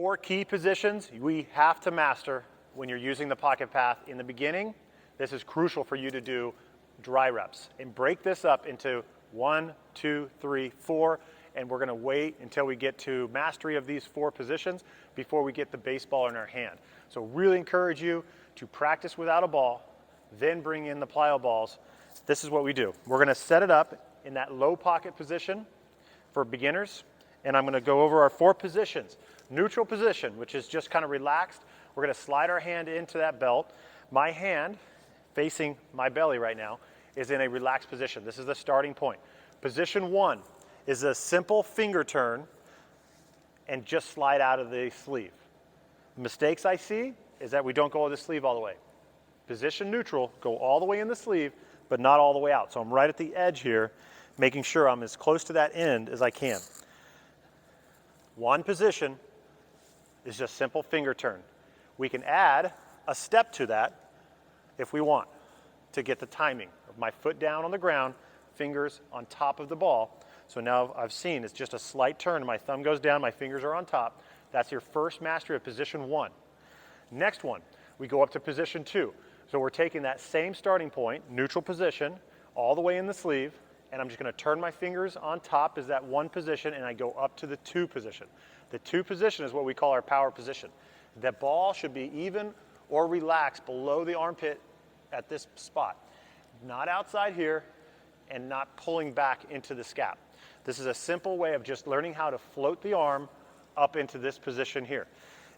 4 key positions we have to master when you're using the PocketPath in the beginning. This is crucial for you to do dry reps. And break this up into 1, 2, 3, 4, and we're gonna wait until we get to mastery of these 4 positions before we get the baseball in our hand. So really encourage you to practice without a ball, then bring in the plyo balls. This is what we do. We're gonna set it up in that low pocket position for beginners, and I'm gonna go over our 4 positions. Neutral position, which is just kind of relaxed. We're gonna slide our hand into that belt. My hand, facing my belly right now, is in a relaxed position. This is the starting point. Position 1 is a simple finger turn and just slide out of the sleeve. The mistakes I see is that we don't go with the sleeve all the way. Position neutral, go all the way in the sleeve, but not all the way out. So I'm right at the edge here, making sure I'm as close to that end as I can. One position is just simple finger turn. We can add a step to that if we want to get the timing of my foot down on the ground, fingers on top of the ball. So now I've seen it's just a slight turn. My thumb goes down, my fingers are on top. That's your first mastery of position 1. Next one, we go up to position 2. So we're taking that same starting point, neutral position, all the way in the sleeve, and I'm just gonna turn my fingers on top as that 1 position, and I go up to the 2 position. The 2 position is what we call our power position. The ball should be even or relaxed below the armpit at this spot. Not outside here and not pulling back into the scap. This is a simple way of just learning how to float the arm up into this position here.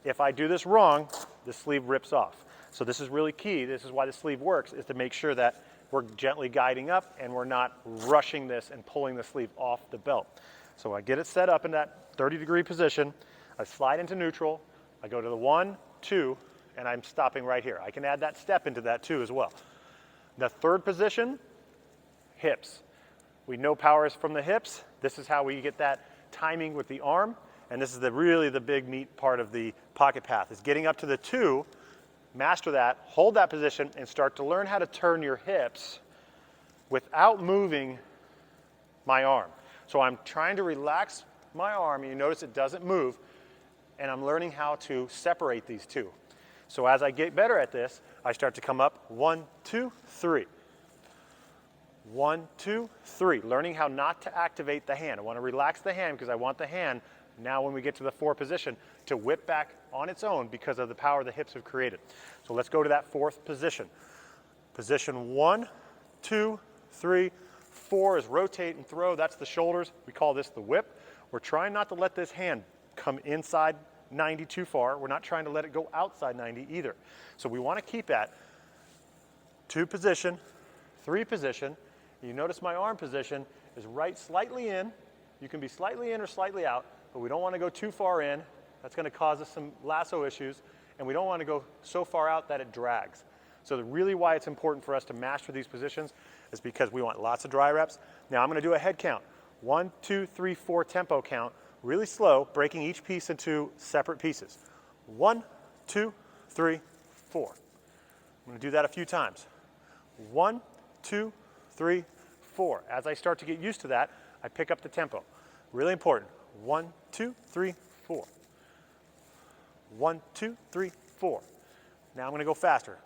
If I do this wrong, the sleeve rips off. So this is really key. This is why the sleeve works, is to make sure that we're gently guiding up and we're not rushing this and pulling the sleeve off the belt. So I get it set up in that 30-degree position. I slide into neutral. I go to the 1, 2, and I'm stopping right here. I can add that step into that too as well. The 3rd position, hips. We know power is from the hips. This is how we get that timing with the arm. And this is really the big meat part of the PocketPath, is getting up to the 2, master that, hold that position, and start to learn how to turn your hips without moving my arm. So I'm trying to relax my arm, and you notice it doesn't move, and I'm learning how to separate these 2. So as I get better at this, I start to come up 1, 2, 3. 1, 2, 3. Learning how not to activate the hand. I want to relax the hand because I want the hand, now when we get to the 4 position, to whip back on its own because of the power the hips have created. So let's go to that 4th position. Position 1, 2, 3, 4 is rotate and throw. That's the shoulders. We call this the whip. We're trying not to let this hand come inside 90 too far. We're not trying to let it go outside 90 either. So we want to keep that 2 position, 3 position. You notice my arm position is right slightly in. You can be slightly in or slightly out, but we don't want to go too far in. That's going to cause us some lasso issues, and we don't want to go so far out that it drags. So really why it's important for us to master these positions is because we want lots of dry reps. Now I'm going to do a head count. 1, 2, 3, 4 tempo count, really slow, breaking each piece into separate pieces. 1, 2, 3, 4. I'm going to do that a few times. 1, 2, 3, 4. As I start to get used to that, I pick up the tempo. Really important. 1, 2, 3, 4. 1, 2, 3, 4. Now I'm going to go faster.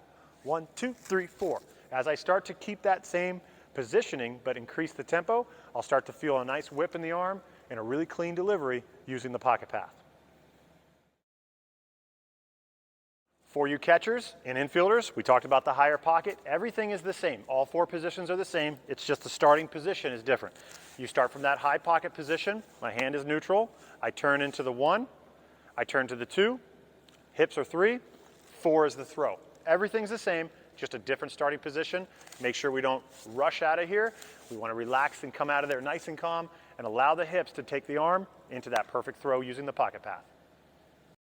1, 2, 3, 4. As I start to keep that same positioning but increase the tempo, I'll start to feel a nice whip in the arm and a really clean delivery using the PocketPath. For you catchers and infielders, we talked about the higher pocket. Everything is the same. All 4 positions are the same. It's just the starting position is different. You start from that high pocket position. My hand is neutral. I turn into the 1. I turn to the 2. Hips are 3. 4 is the throw. Everything's the same, just a different starting position. Make sure we don't rush out of here. We want to relax and come out of there nice and calm and allow the hips to take the arm into that perfect throw using the PocketPath.